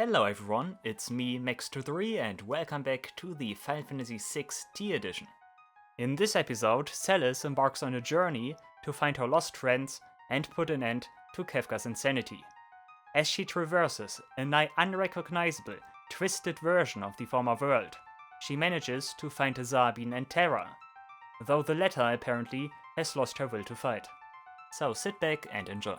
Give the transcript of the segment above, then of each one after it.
Hello everyone, it's me Max23 and welcome back to the Final Fantasy VI Tea Edition. In this episode, Celis embarks on a journey to find her lost friends and put an end to Kefka's insanity. As she traverses a nigh unrecognizable, twisted version of the former world, she manages to find Sabin and Terra, though the latter apparently has lost her will to fight. So sit back and enjoy.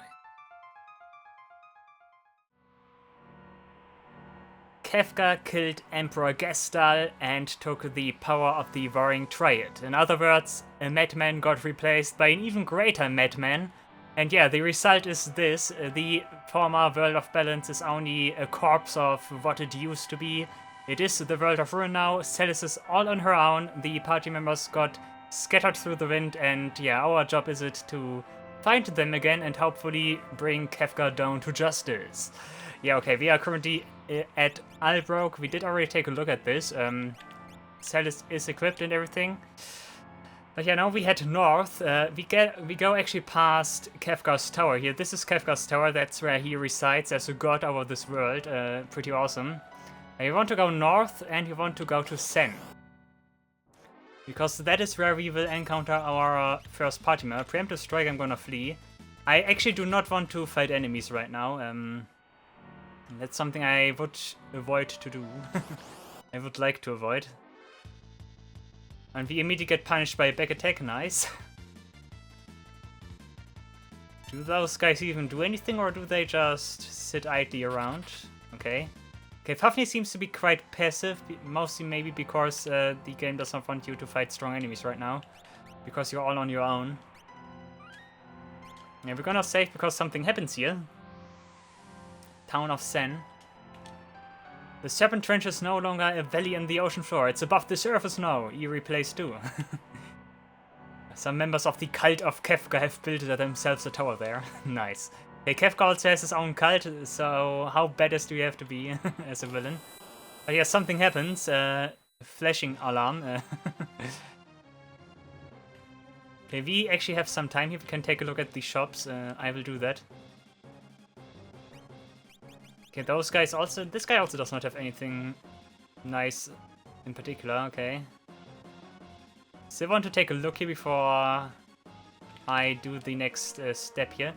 Kefka killed Emperor Gestal and took the power of the Warring Triad. In other words, a madman got replaced by an even greater madman. And yeah, the result is this. The former World of Balance is only a corpse of what it used to be. It is the World of Ruin now. Celis is all on her own. The party members got scattered through the wind. And yeah, our job is it to find them again and hopefully bring Kefka down to justice. Yeah, okay, we are currently at Albrook. We did already take a look at this. Celis is equipped and everything. But yeah, now we head north. We go actually past Kefka's tower here. This is Kefka's tower. That's where he resides as a god over this world. Pretty awesome. And you want to go north and you want to go to Tzen. Because that is where we will encounter our first party member. Preemptive strike, I'm gonna flee. I actually do not want to fight enemies right now. That's something I would avoid to do. I would like to avoid. And we immediately get punished by a back attack, nice. Do those guys even do anything or do they just sit idly around? Okay. Okay, Fafnir seems to be quite passive, mostly maybe because the game does not want you to fight strong enemies right now. Because you're all on your own. Yeah, we're gonna save because something happens here. Town of Tzen. The Serpent Trench is no longer a valley in the ocean floor. It's above the surface now. Eerie place too. Some members of the cult of Kefka have built themselves a tower there. Nice. Hey, Kefka also has his own cult, so how badass do you have to be as a villain? But yeah, something happens. Flashing alarm. Okay, we actually have some time here. We can take a look at the shops. I will do that. Okay, those guys also... This guy also does not have anything nice in particular, okay. So I want to take a look here before I do the next step here.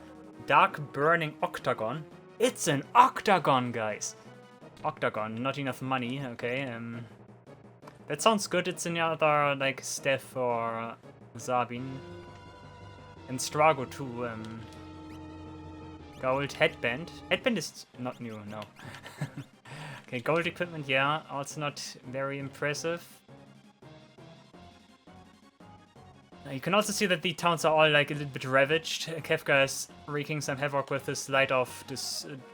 Dark Burning Octagon. It's an octagon, guys! Octagon, not enough money, okay. That sounds good. It's another, like, staff for Sabin. And Strago too, Gold headband. Headband is not new, no. Okay, gold equipment, yeah, also not very impressive. You can also see that the towns are all like a little bit ravaged. Kefka is wreaking some havoc with his light of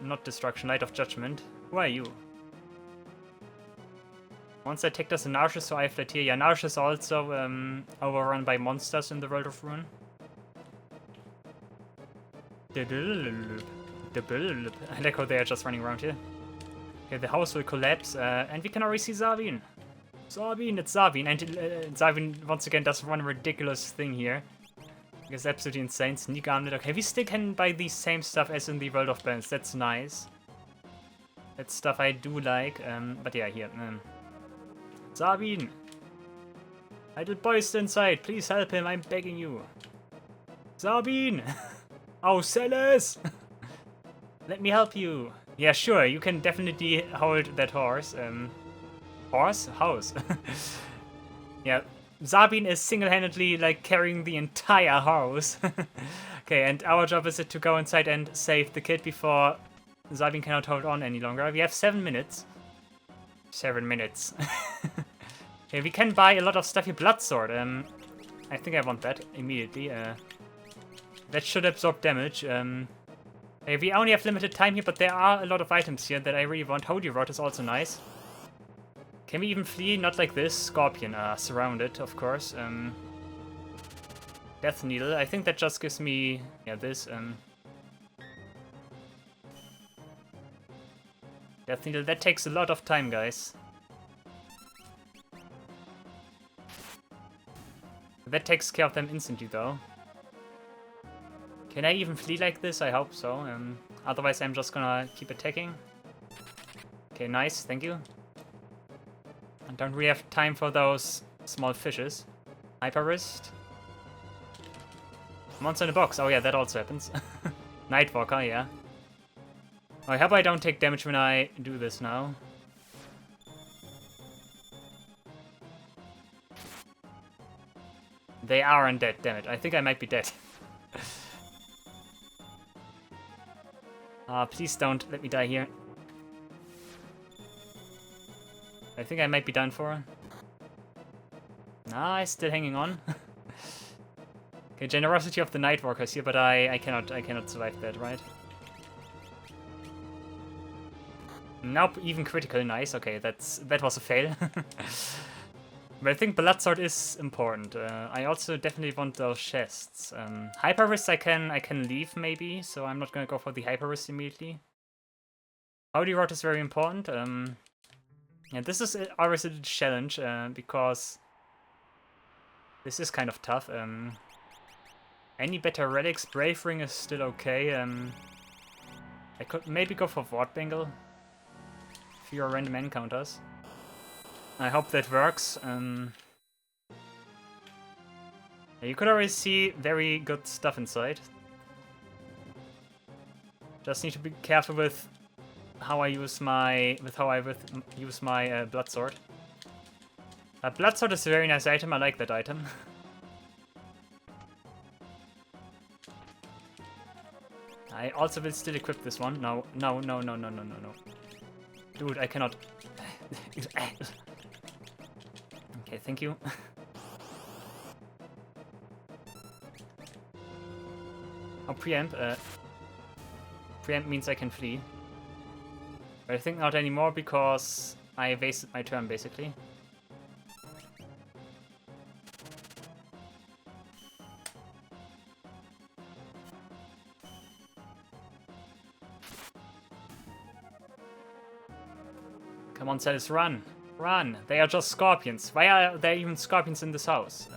not destruction, light of judgment. Who are you? Once I take us to Narshes, so I have that here. Yeah, Narshes is also overrun by monsters in the World of Ruin. I like how they are just running around here. Okay, the house will collapse, and we can already see Sabin. Sabin, it's Sabin, and Sabin once again does one ridiculous thing here. It's absolutely insane. Sneak armlet. Okay, we still can buy the same stuff as in the World of Balance. That's nice. That's stuff I do like. But yeah, here. Sabin! Little boy is inside. Please help him. I'm begging you. Sabin! Oh, Celis! Let me help you. Yeah, sure, you can definitely hold that horse. Horse? House. Yeah, Sabin is single-handedly, like, carrying the entire house. Okay, and our job is to go inside and save the kid before Sabin cannot hold on any longer. We have 7 minutes. 7 minutes. Okay, we can buy a lot of stuff here. Blood Sword. I think I want that immediately. That should absorb damage. We only have limited time here, but there are a lot of items here that I really want. Holy Rod is also nice. Can we even flee? Not like this. Scorpion, surrounded, of course. Death Needle. I think that just gives me... Yeah, this. Death Needle. That takes a lot of time, guys. That takes care of them instantly, though. Can I even flee like this? I hope so. Otherwise I'm just gonna keep attacking. Okay, nice, thank you. I don't really have time for those small fishes. Hyper wrist. Monster in a box. Oh yeah, that also happens. Nightwalker, yeah. I hope I don't take damage when I do this now. They are undead, damn it. I think I might be dead. Please don't let me die here. I think I might be done for. Nah, I'm still hanging on. Okay, generosity of the Nightwalkers here, but I cannot survive that, right? Nope, even critical, nice. Okay, that was a fail. But I think Bloodsword is important. I also definitely want those chests. Hyper Wrist I can leave maybe, so I'm not gonna go for the Hyper Wrist immediately. Howdy Rod is very important. Yeah, this is always a challenge because this is kind of tough. Any better relics? Brave Ring is still okay. I could maybe go for Ward Bangle. Fewer random encounters. I hope that works. You could already see very good stuff inside. Just need to be careful with how I use my Bloodsword. Bloodsword is a very nice item. I like that item. I also will still equip this one. No. Dude, I cannot. Okay, thank you. Oh, preempt. Preempt means I can flee. But I think not anymore because I wasted my turn, basically. Come on, Celis, run! Run! They are just scorpions. Why are there even scorpions in this house?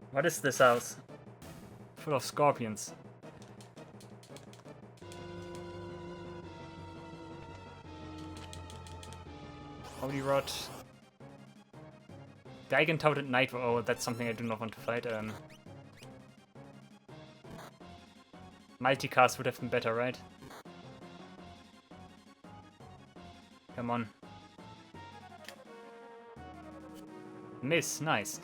What is this house? Full of scorpions. Holy Rod. Geigentoad Night. Oh, that's something I do not want to fight. Multicast would have been better, right? Come on. Miss, nice.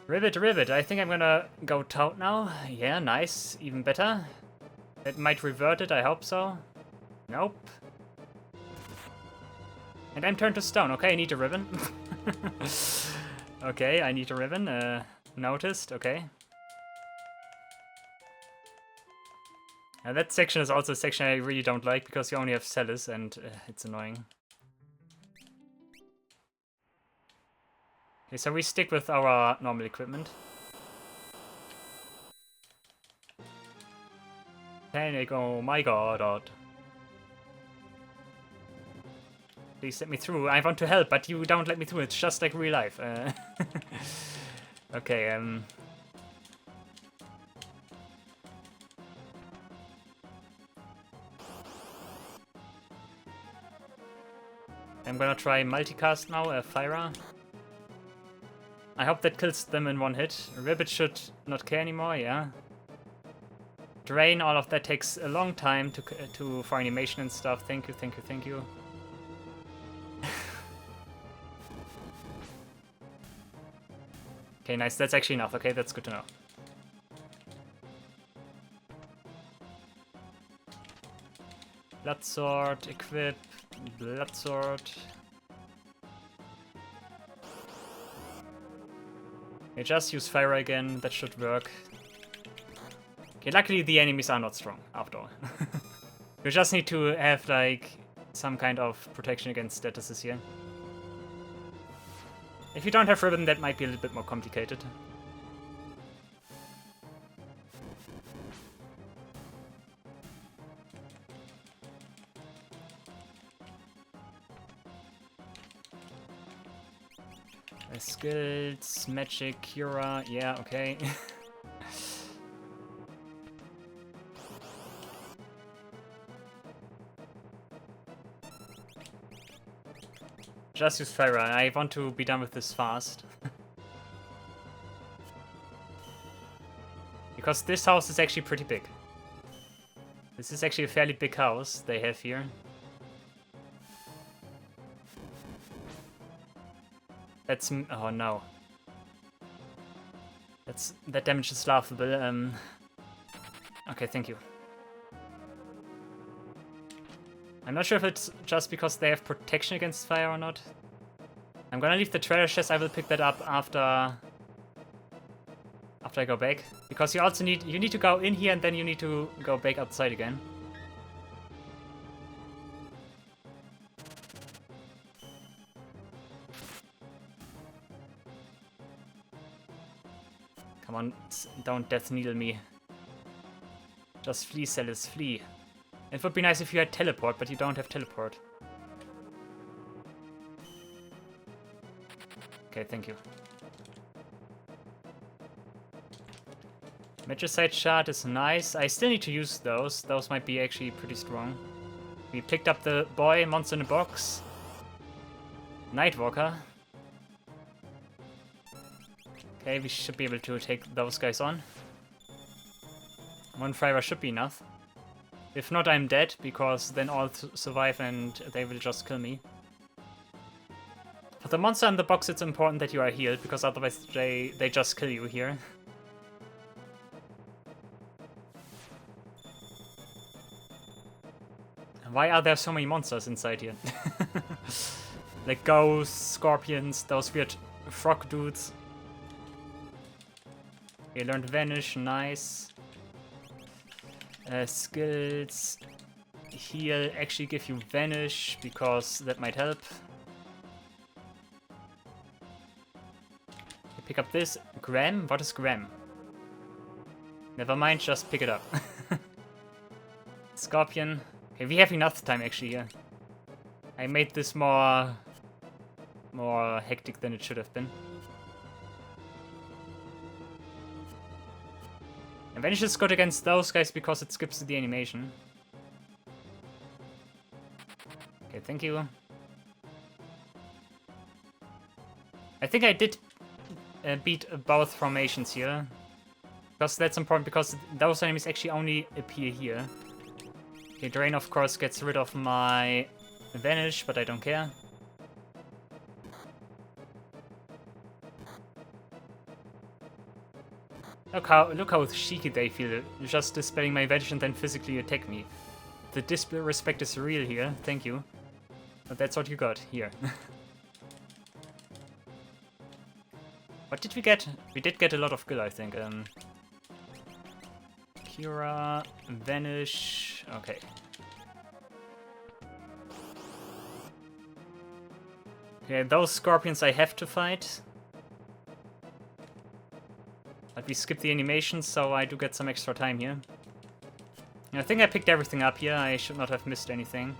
Rivet, I think I'm gonna go Toad now. Yeah, nice, even better. It might revert it, I hope so. Nope. And I'm turned to stone. Okay, I need a ribbon. Okay, I need a ribbon. Noticed, okay. Now that section is also a section I really don't like because you only have Celis and it's annoying. Okay, so we stick with our normal equipment. Panic, oh my god. Please let me through. I want to help, but you don't let me through. It's just like real life. Okay, I'm gonna try multicast now, Fyra. I hope that kills them in one hit. Ribbit should not care anymore, yeah. Drain, all of that takes a long time for animation and stuff. Thank you. Okay, nice. That's actually enough. Okay, that's good to know. Bloodsword, equip, Bloodsword. Okay, just use fire again. That should work. Okay, luckily the enemies are not strong, after all. You just need to have, like, some kind of protection against statuses here. If you don't have ribbon, that might be a little bit more complicated. Skills, magic, cura, yeah, okay. Just use Terra. I want to be done with this fast. Because this house is actually pretty big. This is actually a fairly big house they have here. That's... oh no. That damage is laughable. Okay, thank you. I'm not sure if it's just because they have protection against fire or not. I'm gonna leave the treasure chest. I will pick that up after I go back. Because you also need to go in here and then you need to go back outside again. Come on, don't death needle me. Just flee, Celis, flee. It would be nice if you had teleport, but you don't have teleport. Okay, thank you. Magicite shard is nice. I still need to use those. Those might be actually pretty strong. We picked up the boy, monster in a box. Nightwalker. Okay, we should be able to take those guys on. One Friar should be enough. If not, I'm dead, because then all survive and they will just kill me. For the monster in the box, it's important that you are healed, because otherwise they just kill you here. Why are there so many monsters inside here? Like ghosts, scorpions, those weird frog dudes. Okay, learned Vanish, nice. Skills. Heal, actually give you Vanish, because that might help. Pick up this. Gram? What is Gram? Never mind, just pick it up. Scorpion. Okay, we have enough time actually here. I made this more hectic than it should have been. And Vanish is good against those guys because it skips the animation. Okay, thank you. I think I did beat both formations here. Because that's important, because those enemies actually only appear here. Okay, Drain of course gets rid of my Vanish, but I don't care. Look how cheeky they feel, just dispelling my Vanish and then physically attack me. The disrespect is real here, thank you. But that's what you got here. What did we get? We did get a lot of gil, I think. Kira, Vanish, okay. Okay, those scorpions I have to fight. But we skip the animations, so I do get some extra time here. I think I picked everything up here, I should not have missed anything.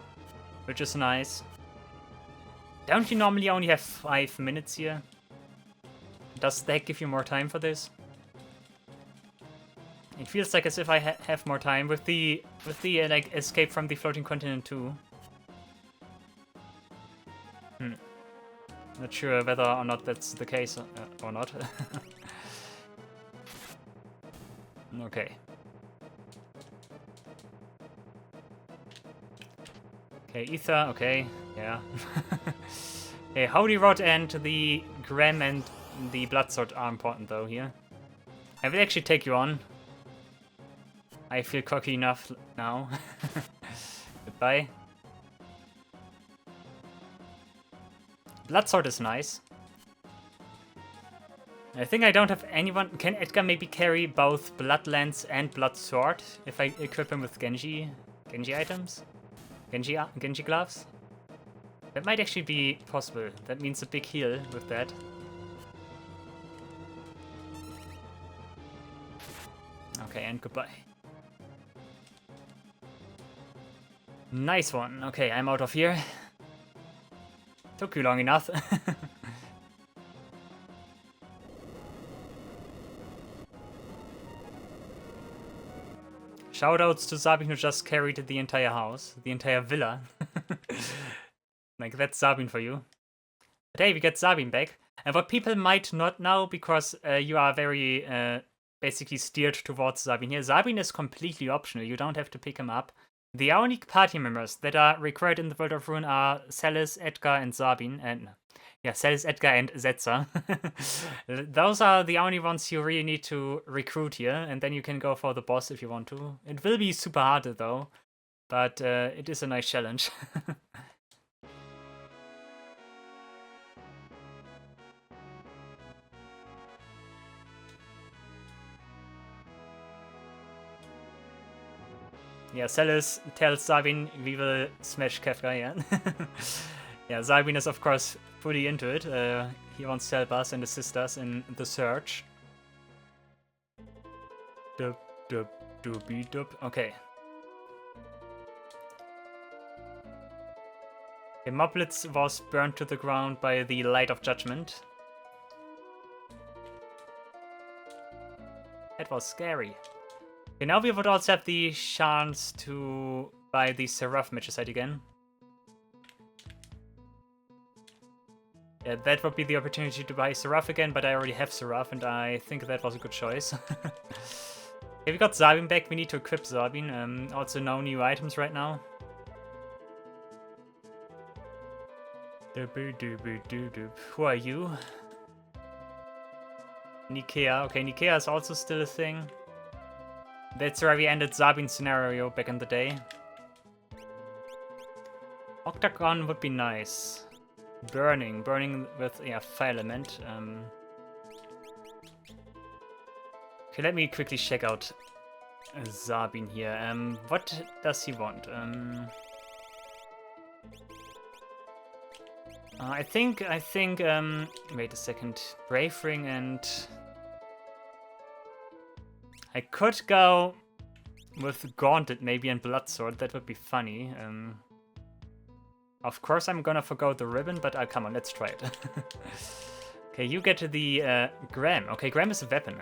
Which is nice. Don't you normally only have 5 minutes here? Does that give you more time for this? It feels like as if I have more time with the like escape from the floating continent too. Not sure whether or not that's the case or not. Okay. Okay, Ether, okay, yeah. Okay, Holy Rod and the Gram and the Blood Sword are important though here. I will actually take you on. I feel cocky enough now. Goodbye. Blood Sword is nice. I think I don't have anyone. Can Edgar maybe carry both Blood Lance and Blood Sword if I equip him with Genji items? Genji gloves? That might actually be possible. That means a big heal with that. Okay, and goodbye. Nice one. Okay, I'm out of here. Took you long enough. Shoutouts to Sabin who just carried the entire house, the entire villa. Like, that's Sabin for you. But hey, we get Sabin back. And what people might not know, because you are very basically steered towards Sabin here, Sabin is completely optional. You don't have to pick him up. The only party members that are required in the World of Ruin are Celis, Edgar, and Sabin. And yeah, Celis, Edgar, and Setzer. Those are the only ones you really need to recruit here, and then you can go for the boss if you want to. It will be super hard though, but it is a nice challenge. Yeah, Celis tells Sabin we will smash Kefka, yeah. Yeah, Sabin is of course fully into it. He wants to help us and assist us in the search. Dup, dup, doopy, dup. Okay. The Moblitz was burned to the ground by the Light of Judgment. That was scary. Okay, now we would also have the chance to buy the Seraph Magicite again. Yeah, that would be the opportunity to buy Seraph again, but I already have Seraph, and I think that was a good choice. Okay, we got Sabin back. We need to equip Sabin. Also, no new items right now. Who are you? Nikea. Okay, Nikea is also still a thing. That's where we ended Sabin's scenario back in the day. Octagon would be nice. Burning with, yeah, fire element. Okay, let me quickly check out Sabin here. What does he want? I think, wait a second. Brave Ring and... I could go with Gauntlet maybe and Bloodsword, that would be funny. Of course I'm gonna forgo the ribbon, but come on, let's try it. Okay, you get the Gram. Okay, Gram is a weapon.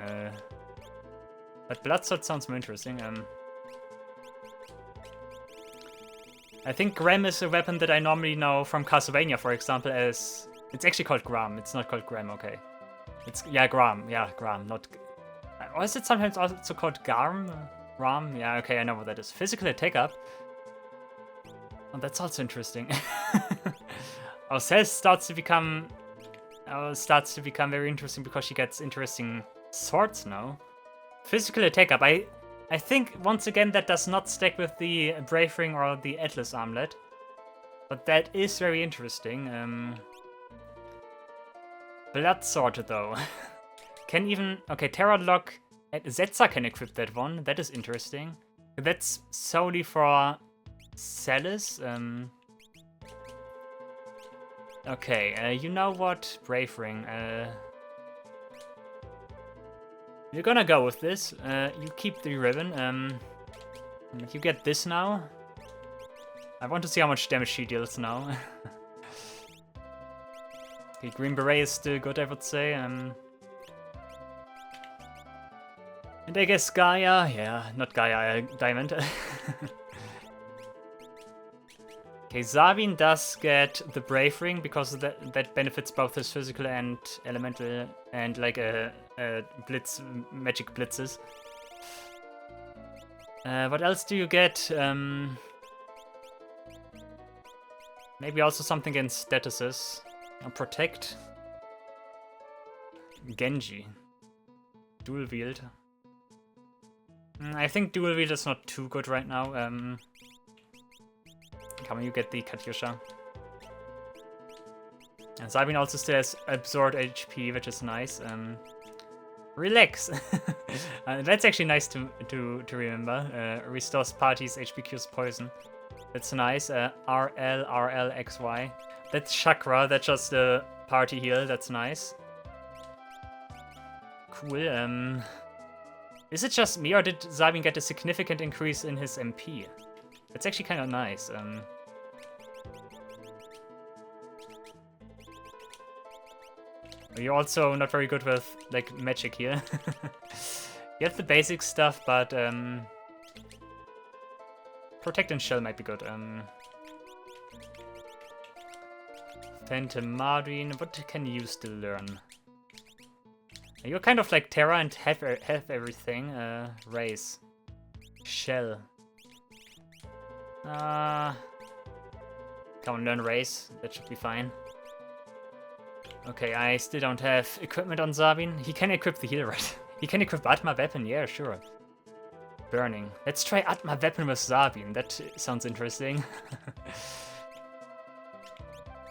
But Bloodsword sounds more interesting. I think Gram is a weapon that I normally know from Castlevania, for example, as... It's actually called Gram, it's not called Gram, okay. It's, yeah, Gram, not... Or is it sometimes also called Garm? Ram? Yeah, okay, I know what that is. Physical attack up. Oh, that's also interesting. Our Cell starts to become very interesting because she gets interesting swords now. Physical attack up. I think once again that does not stack with the Brave Ring or the Atlas Armlet. But that is very interesting. Blood Sword though. Can even... Okay, Terra Lock... Setzer can equip that one. That is interesting. That's solely for Celis. Okay, you know what? Brave Ring. We're gonna go with this. You keep the ribbon. You get this now. I want to see how much damage she deals now. Okay, Green Beret is still good, I would say. And I guess Gaia, yeah, not Gaia, Diamond. Okay, Sabin does get the Brave Ring because that benefits both his physical and elemental and like a blitz, magic blitzes. What else do you get? Maybe also something against statuses. Protect. Genji. Dual wield. I think dual wield is not too good right now. Come on, you get the Katyusha. And Sabin also still has absorbed HP, which is nice. Relax. That's actually nice to remember. Restores parties HPQ's poison. That's nice. RLXY. That's Chakra. That's just a party heal. That's nice. Cool. Is it just me, or did Sabin get a significant increase in his MP? That's actually kind of nice. You're also not very good with, like, magic here. You have the basic stuff, but Protect and Shell might be good. Phantom Marine, what can you still learn? You're kind of like Terra and have everything. Race. Shell. Come on, learn race. That should be fine. Okay, I still don't have equipment on Sabin. He can equip the heal, right? He can equip Atma weapon, yeah, sure. Burning. Let's try Atma weapon with Sabin. That sounds interesting.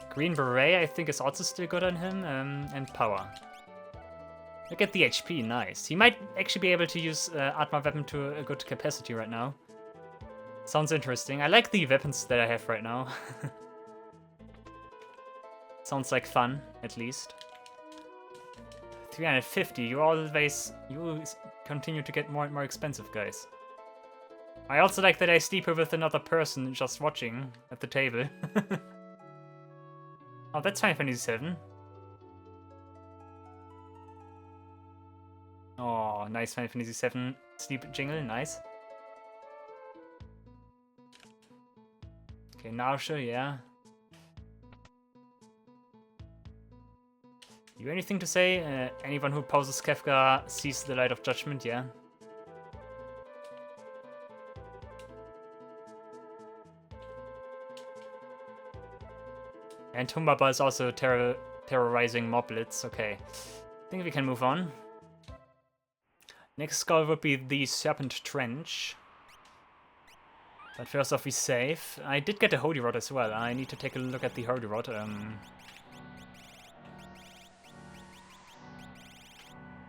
Green Beret, I think, is also still good on him. And power. Look at the HP, nice. He might actually be able to use Atma weapon to a good capacity right now. Sounds interesting. I like the weapons that I have right now. Sounds like fun, at least. 350, you continue to get more and more expensive, guys. I also like that I sleep here with another person just watching at the table. Oh, that's Final Fantasy VII. Oh, nice Final Fantasy VII sleep jingle, nice. Okay, Nausea, yeah. You anything to say? Anyone who opposes Kefka sees the light of judgment, yeah. And Humbaba is also terrorizing moblets, okay. I think we can move on. Next goal would be the Serpent Trench. But first off, we save. I did get a Holy Rod as well. I need to take a look at the Holy Rod.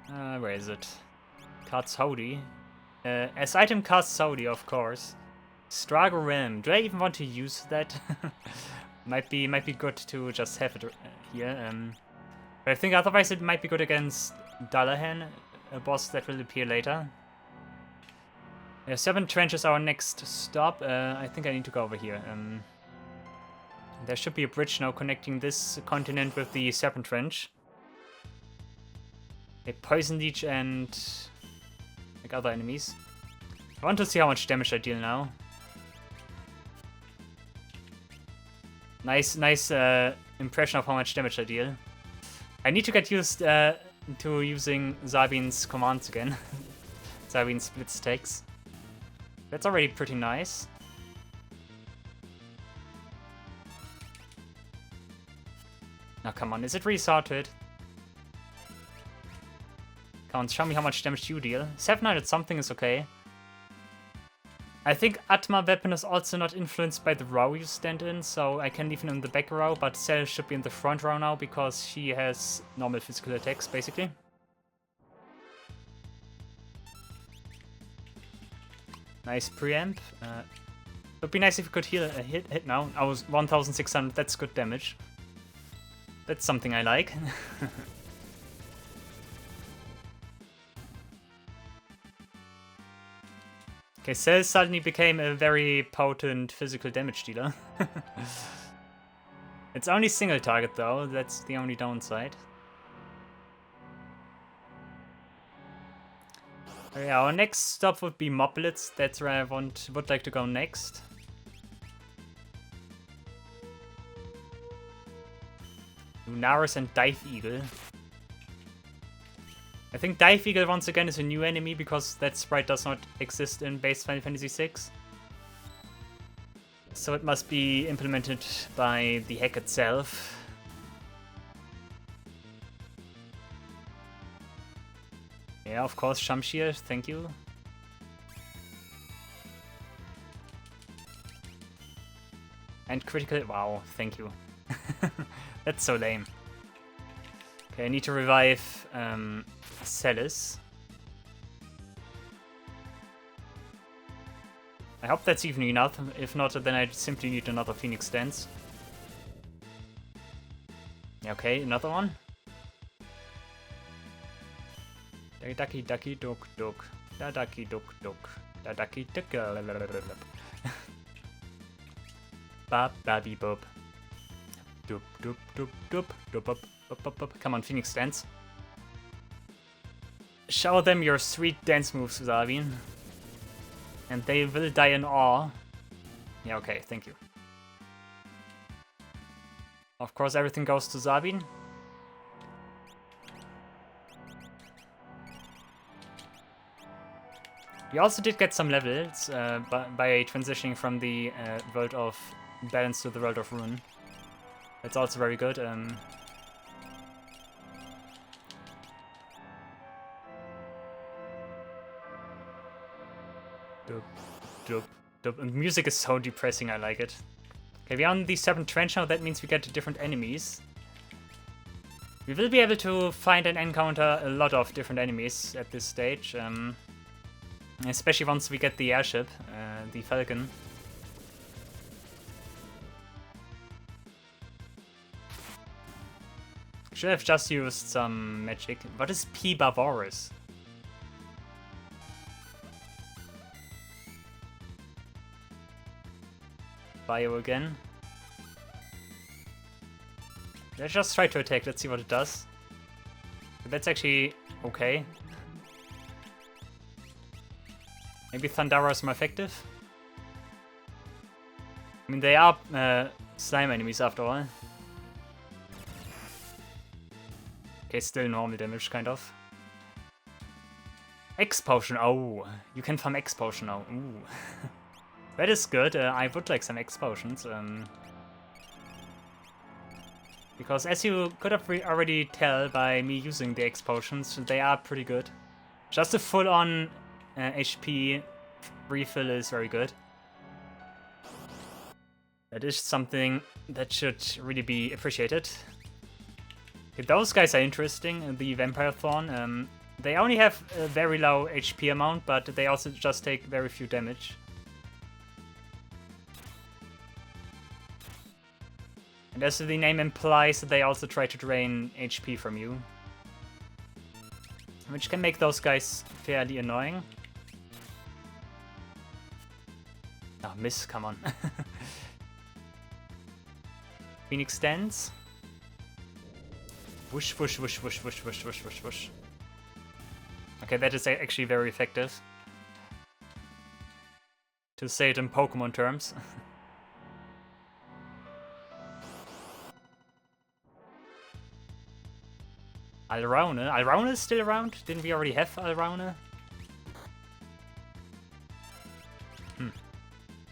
Where is it? Cards Holy. As item casts Holy, of course. Strago Realm. Do I even want to use that? might be good to just have it here. But I think otherwise it might be good against Dullahan, a boss that will appear later. Serpent Trench is our next stop. I think I need to go over here. There should be a bridge now connecting this continent with the Serpent Trench. A Poison Leech and like other enemies. I want to see how much damage I deal now. Nice impression of how much damage I deal. I need to get used to using Sabin's commands again. Sabin's split stacks. That's already pretty nice. Now come on, is it restarted? Come on, show me how much damage you deal. 700 something is okay. I think Atma weapon is also not influenced by the row you stand in, so I can leave him in the back row, but Cell should be in the front row now because she has normal physical attacks, basically. Nice preamp. Would be nice if you could heal a hit now. I was 1600, that's good damage. That's something I like. Okay, Cell suddenly became a very potent physical damage dealer. It's only single target though, that's the only downside. Yeah, our next stop would be Moblets, that's where I would like to go next. Lunaris and Dive Eagle. I think Dive Eagle once again is a new enemy because that sprite does not exist in base Final Fantasy VI. So it must be implemented by the hack itself. Yeah, of course, Shamshir, thank you. And critical, wow, thank you. That's so lame. Okay, I need to revive Celis. I hope that's even enough. If not, then I simply need another Phoenix Dance. Okay, another one. Ducky ducky duck duck. Da ducky duck duck. Da ducky duck. Bab babby bob. Doop doop doop doop doop up. Come on, Phoenix Dance. Show them your sweet dance moves, Sabin. And they will die in awe. Yeah, okay, thank you. Of course, everything goes to Sabin. We also did get some levels by transitioning from the world of balance to the world of ruin. That's also very good. And music is so depressing, I like it. Okay, we're on the Serpent Trench now, that means we get different enemies. We will be able to find and encounter a lot of different enemies at this stage. Especially once we get the airship, the Falcon. Should have just used some magic. What is P. Barbarus? Bio again. Let's just try to attack, let's see what it does. That's actually okay. Maybe Thundara is more effective? I mean, they are slime enemies after all. Okay, still normal damage, kind of. X Potion, oh. You can farm X Potion now, ooh. That is good, I would like some X Potions. Because as you could have already tell by me using the X Potions, they are pretty good. Just a full-on HP refill is very good. That is something that should really be appreciated. Okay, those guys are interesting, the Vampire Thorn. They only have a very low HP amount, but they also just take very few damage. And as the name implies, they also try to drain HP from you. Which can make those guys fairly annoying. Oh, miss, come on. Phoenix Dance. Whoosh, whoosh, whoosh, whoosh, whoosh, whoosh, whoosh, whoosh, whoosh. Okay, that is actually very effective. To say it in Pokemon terms. Alraune? Alraune is still around? Didn't we already have Alraune?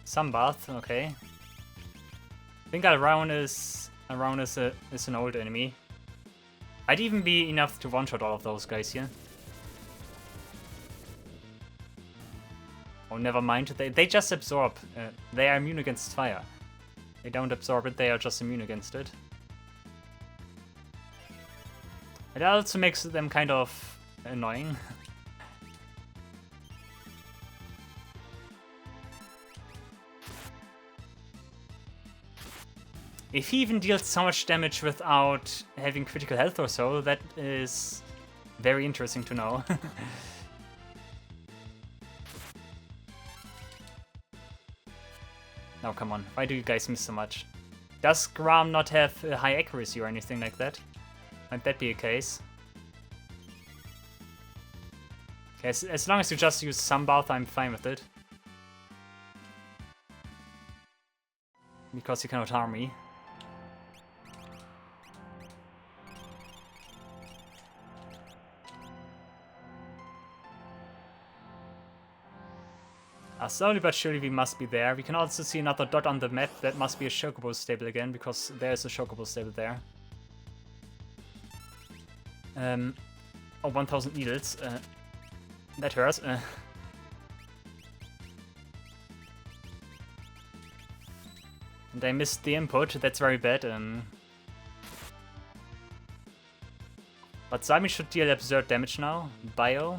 Sunbath, okay. I think Alraune is an old enemy. I'd even be enough to one-shot all of those guys here. Oh, never mind. They just absorb. They are immune against fire. They don't absorb it, they are just immune against it. It also makes them kind of annoying. If he even deals so much damage without having critical health or so, that is very interesting to know. Oh, come on. Why do you guys miss so much? Does Grom not have high accuracy or anything like that? Might that be a case? Okay, as long as you just use Sunbath, I'm fine with it. Because you cannot harm me. Slowly but surely we must be there. We can also see another dot on the map. That must be a Chocobo stable again, because there's a Chocobo stable there. Oh, 1000 needles. That hurts. And I missed the input. That's very bad. But Sami should deal absurd damage now. Bio.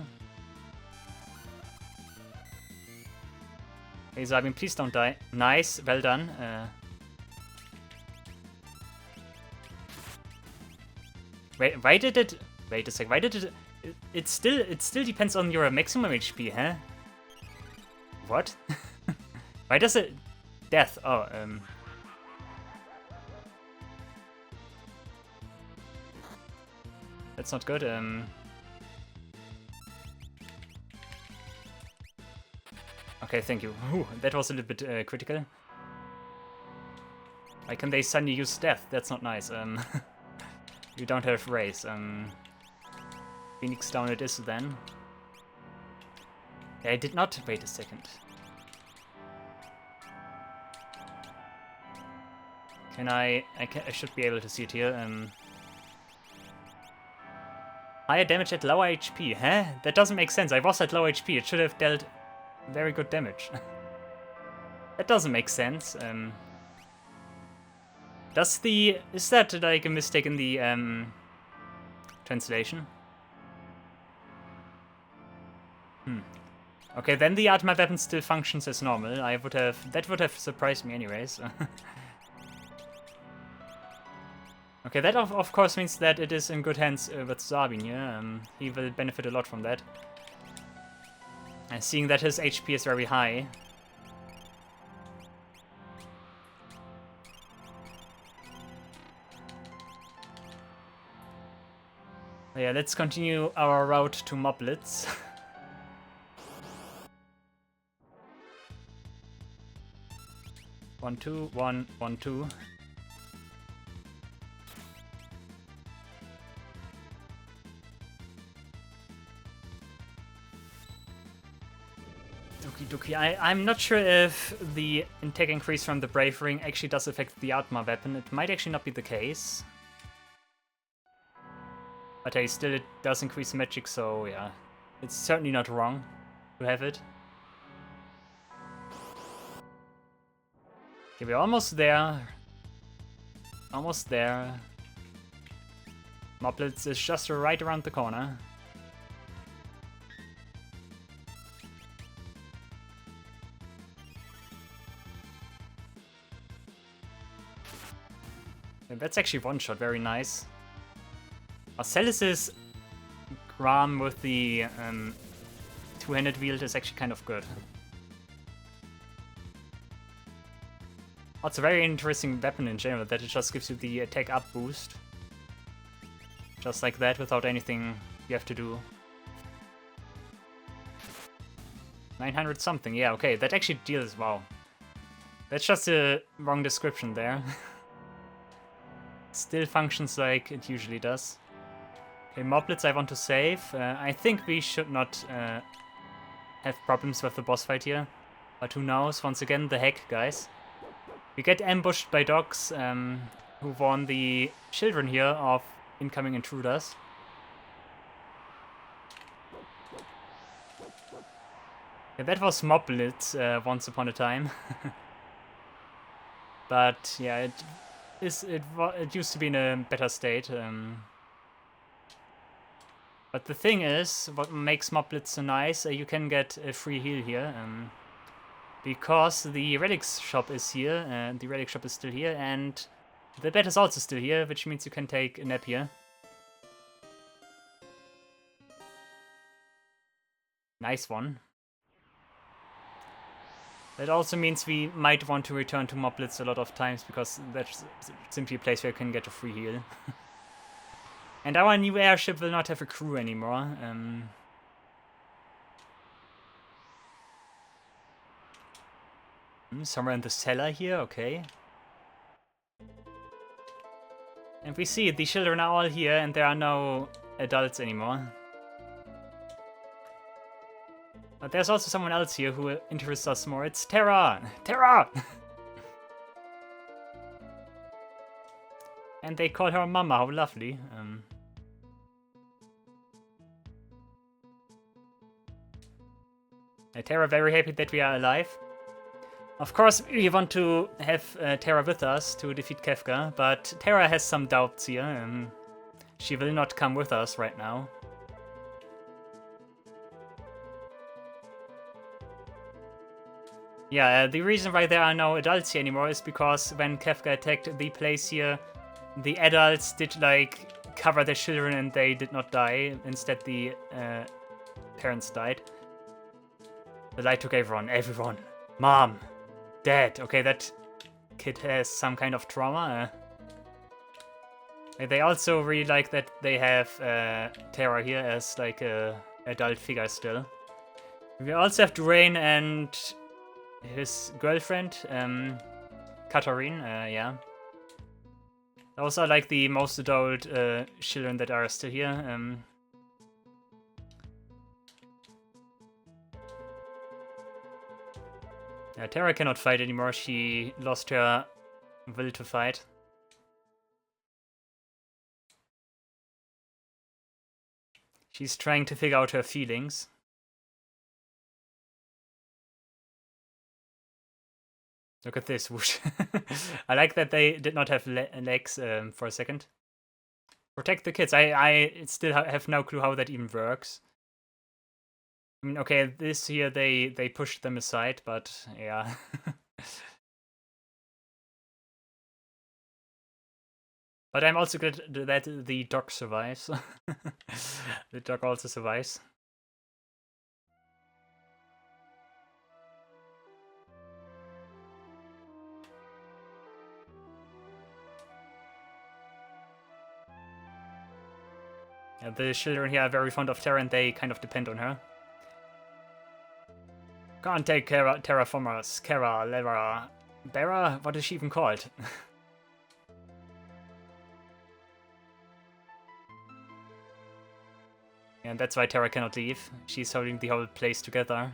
Hey Sabin, please don't die. Nice, well done. Wait, why did it? Wait a sec. Why did it? It still depends on your maximum HP, huh? What? Why does it? Death. Oh, that's not good. Okay, thank you. Ooh, that was a little bit critical. Why can they suddenly use death? That's not nice. You don't have race. Phoenix down it is then. Yeah, I did not wait a second. Can I should be able to see it here. Higher damage at lower HP. Huh? That doesn't make sense. I was at low HP. It should have dealt very good damage. That doesn't make sense. Is that like a mistake in the translation? Okay, then the Atma weapon still functions as normal. That would have surprised me anyways. Okay, that of course means that it is in good hands with Sabin here. He will benefit a lot from that. And seeing that his HP is very high. Yeah, let's continue our route to Moblets. 1, 2, 1, 1, 2. Doki doki. I'm not sure if the attack increase from the Brave Ring actually does affect the Atma weapon. It might actually not be the case. But hey, still it does increase magic, so yeah. It's certainly not wrong to have it. Okay, we're almost there. Almost there. Moblets is just right around the corner. Yeah, that's actually one shot, very nice. Marcellus's Gram with the two-handed wield is actually kind of good. Oh, it's a very interesting weapon in general, that it just gives you the attack up boost. Just like that, without anything you have to do. 900 something, yeah, okay, that actually deals, wow. That's just a wrong description there. Still functions like it usually does. Okay, Moblets I want to save. I think we should not have problems with the boss fight here. But who knows, once again, the heck, guys. We get ambushed by dogs who warn the children here of incoming intruders. Yeah, that was Moblets once upon a time. But yeah, it used to be in a better state. But the thing is, what makes Moblets so nice, you can get a free heal here. Because the relics shop is here, and the relic shop is still here, and the bed is also still here, which means you can take a nap here. Nice one. That also means we might want to return to Moblets a lot of times, because that's simply a place where you can get a free heal. And our new airship will not have a crew anymore. Somewhere in the cellar here, okay. And we see the children are all here and there are no adults anymore. But there's also someone else here who interests us more. It's Terra! Terra! And they call her Mama, how lovely. Terra very happy that we are alive. Of course, we want to have Terra with us to defeat Kefka, but Terra has some doubts here, and she will not come with us right now. Yeah, the reason why there are no adults here anymore is because when Kefka attacked the place here, the adults did, like, cover their children and they did not die. Instead, the parents died. The light took everyone. Mom! Dad! Okay, that kid has some kind of trauma. They also really like that they have Terra here as, like, a adult figure still. We also have Dwayne and his girlfriend, Katarine, yeah. Those are like the most adult children that are still here. Yeah, Terra cannot fight anymore. She lost her will to fight. She's trying to figure out her feelings. Look at this, whoosh. I like that they did not have legs for a second. Protect the kids. I still have no clue how that even works. I mean, okay, this here, they pushed them aside, but yeah. But I'm also glad that the dog survives. The dog also survives. Yeah, the children here are very fond of Terra and they kind of depend on her. Can't take Terra from us. Kara, Lera, Bera? What is she even called? And that's why Terra cannot leave. She's holding the whole place together.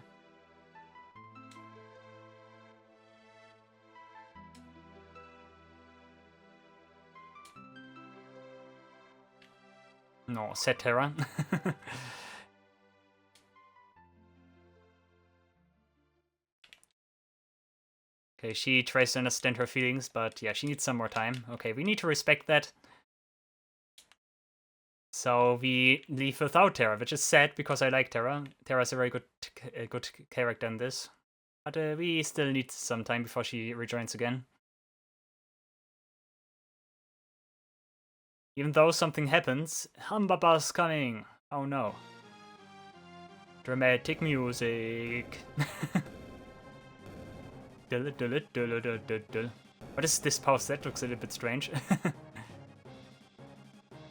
No, said Terra. Okay, she tries to understand her feelings, but yeah, she needs some more time. Okay, we need to respect that. So we leave without Terra, which is sad because I like Terra. Terra's a very good character in this. But we still need some time before she rejoins again. Even though something happens, Humbaba's coming! Oh no. Dramatic music. What is this pause? That looks a little bit strange.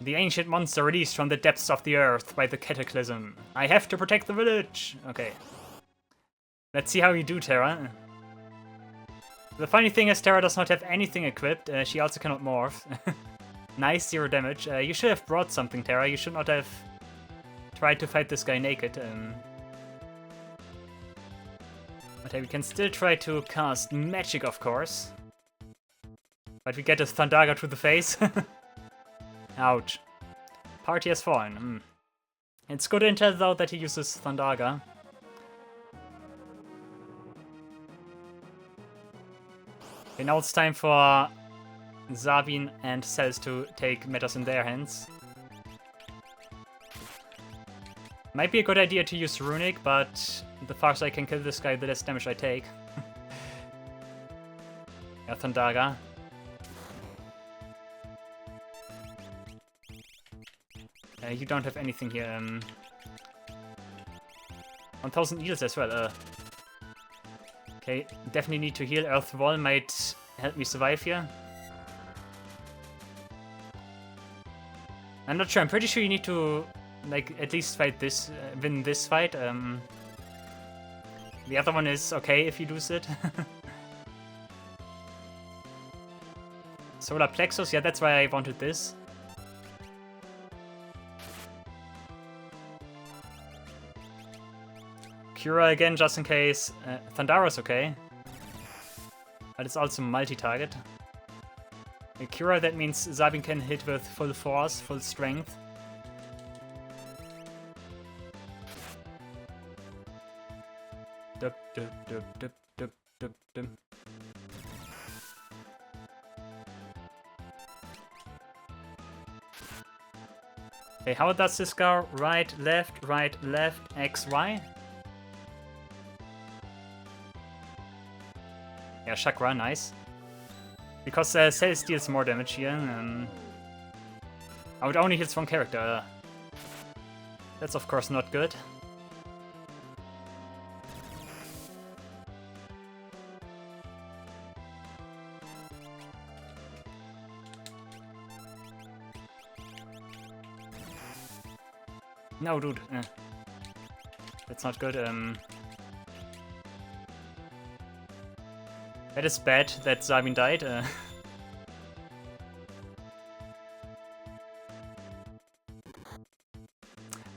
The ancient monster released from the depths of the earth by the cataclysm. I have to protect the village! Okay. Let's see how you do, Terra. The funny thing is Terra does not have anything equipped. She also cannot morph. Nice, 0 damage. You should have brought something, Terra. You should not have tried to fight this guy naked. Okay, we can still try to cast magic, of course. But we get a Thundaga to the face. Ouch. Party has fallen. It's good intel, though, that he uses Thundaga. Okay, now it's time for Sabin and Cells to take matters in their hands. Might be a good idea to use Runic, but the faster I can kill this guy, the less damage I take. Yeah, Thundaga. You don't have anything here. 1000 heals as well. Okay, definitely need to heal. Earth Wall might help me survive here. I'm not sure. I'm pretty sure you need to, like, at least fight this, win this fight. The other one is okay if you lose it. Solar Plexus, yeah, that's why I wanted this. Cura again, just in case. Thundara's okay. But it's also multi-target. Cura, that means Sabin can hit with full force, full strength. Okay, how does this go? Right, left, X, Y? Yeah, Chakra, nice. Because Cells deals more damage here. Oh, it only hits one character. That's of course not good. No, dude. That's not good. That is bad that Sabin died.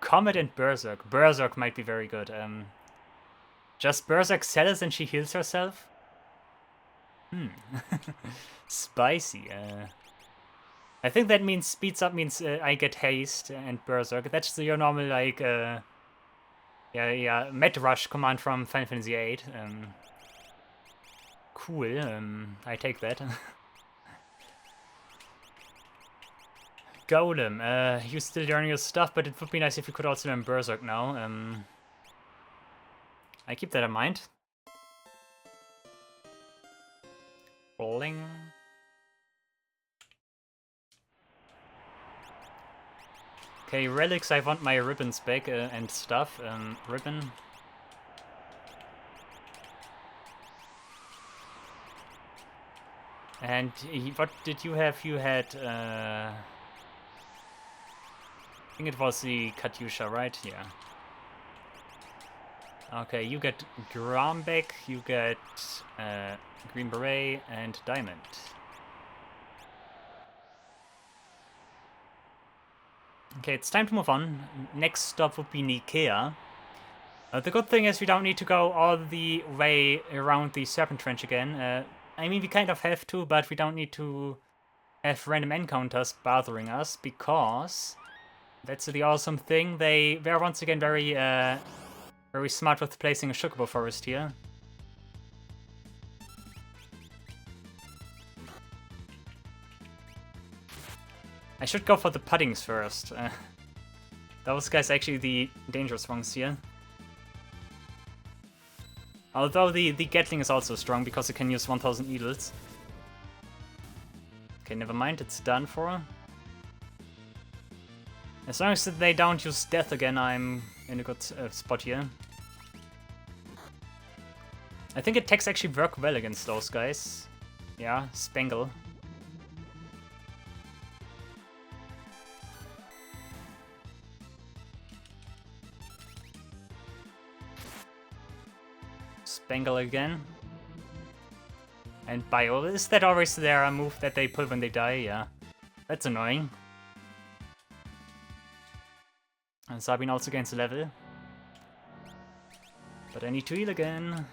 Comet and Berserk. Berserk might be very good. Just Berserk sells and she heals herself? Spicy. I think that means speeds up means I get haste and Berserk. That's your normal, like, yeah, Met Rush command from Final Fantasy VIII. Cool, I take that. Golem, you still learning your stuff, but it would be nice if you could also learn Berserk now. I keep that in mind. Rolling. Okay, relics, I want my ribbons back and stuff. Ribbon. And what did you have? You had, I think it was the Katyusha, right? Yeah. Okay, you get Grombeck, you get Green Beret, and Diamond. Okay, it's time to move on. Next stop would be Nikea. The good thing is we don't need to go all the way around the Serpent Trench again. I mean, we kind of have to, but we don't need to have random encounters bothering us, because that's the awesome thing. They were once again very smart with placing a Chocobo forest here. I should go for the puddings first. Those guys are actually the dangerous ones here. Although the Gatling is also strong because it can use 1000 needles. Okay, never mind, it's done for. As long as they don't use death again, I'm in a good spot here. I think attacks actually work well against those guys. Yeah, Spangle. Spangle again. And Bio. Is that always their move that they pull when they die? Yeah. That's annoying. And Sabine also gains a level. But I need to heal again.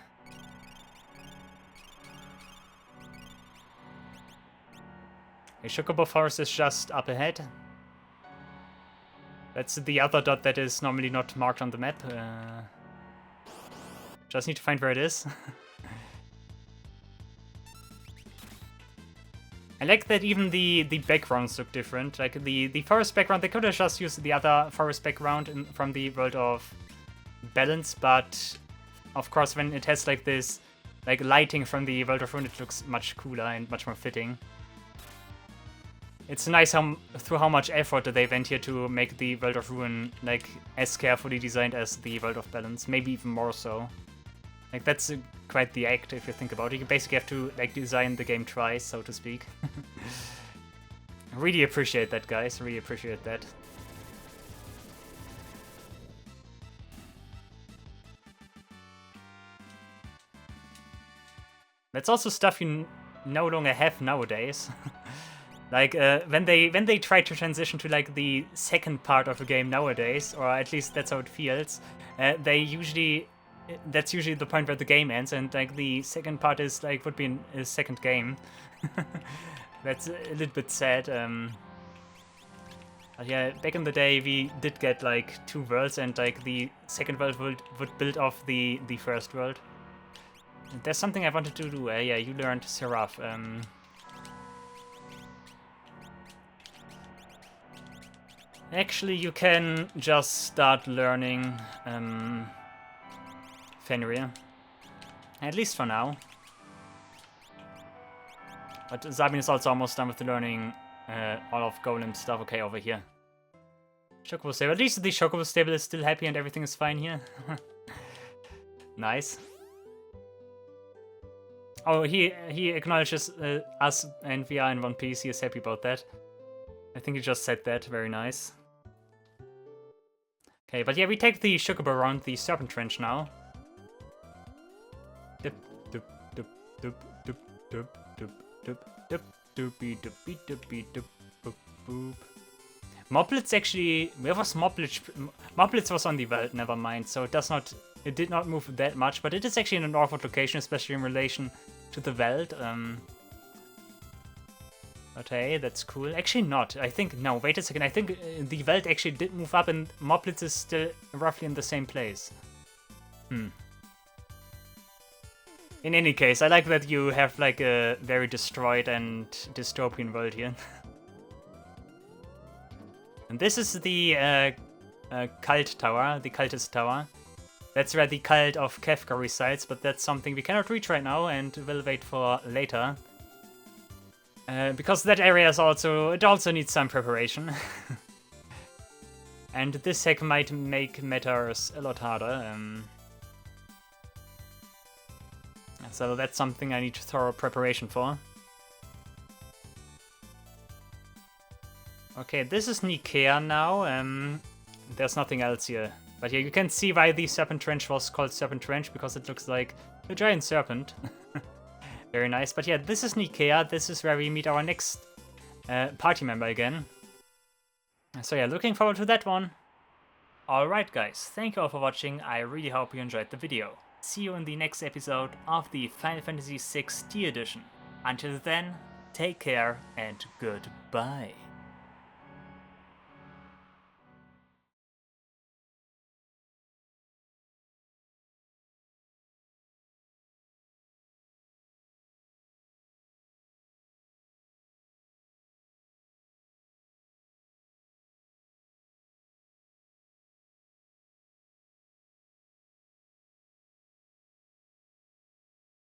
A Chocobo Forest is just up ahead. That's the other dot that is normally not marked on the map. Just need to find where it is. I like that even the backgrounds look different. Like the forest background, they could have just used the other forest background from the world of Balance, but of course when it has like this like lighting from the world of Ruin, it looks much cooler and much more fitting. It's nice through how much effort they went here to make the world of Ruin like as carefully designed as the world of Balance, maybe even more so. Like that's quite the act if you think about it. You basically have to like design the game twice, so to speak. Really appreciate that, guys. Really appreciate that. That's also stuff you no longer have nowadays. Like when they try to transition to like the second part of a game nowadays, or at least that's how it feels, that's usually the point where the game ends, and like the second part is like would be a second game. That's a little bit sad. But yeah, back in the day we did get like 2 worlds, and like the second world would build off the first world. And there's something I wanted to do. Yeah, you learned Seraph. Actually, you can just start learning Fenrir. At least for now. But Sabine is also almost done with learning all of Golem stuff. Okay, over here. Chocobo stable. At least the Chocobo stable is still happy and everything is fine here. Nice. Oh, he acknowledges us and we are in one piece. He is happy about that. I think he just said that. Very nice. Okay, but yeah, we take the Chocobo around the Serpent Trench now. Moplitz actually, where was Moplitz? Moplitz was on the Welt, never mind, so it did not move that much, but it is actually in a northward location, especially in relation to the Welt. But hey, that's cool. Actually not, I think, no, wait a second, I think the Welt actually did move up and Moplitz is still roughly in the same place. In any case, I like that you have like a very destroyed and dystopian world here. And this is the cult tower, the cultist tower. That's where the cult of Kefka resides, but that's something we cannot reach right now and will wait for later. Because that area is it also needs some preparation. And this hack might make matters a lot harder. So that's something I need thorough preparation for. Okay, this is Nikea now. There's nothing else here. But yeah, you can see why the Serpent Trench was called Serpent Trench, because it looks like a giant serpent. Very nice. But yeah, this is Nikea. This is where we meet our next party member again. So yeah, looking forward to that one. Alright guys, thank you all for watching. I really hope you enjoyed the video. See you in the next episode of the Final Fantasy VI T Edition. Until then, take care and goodbye.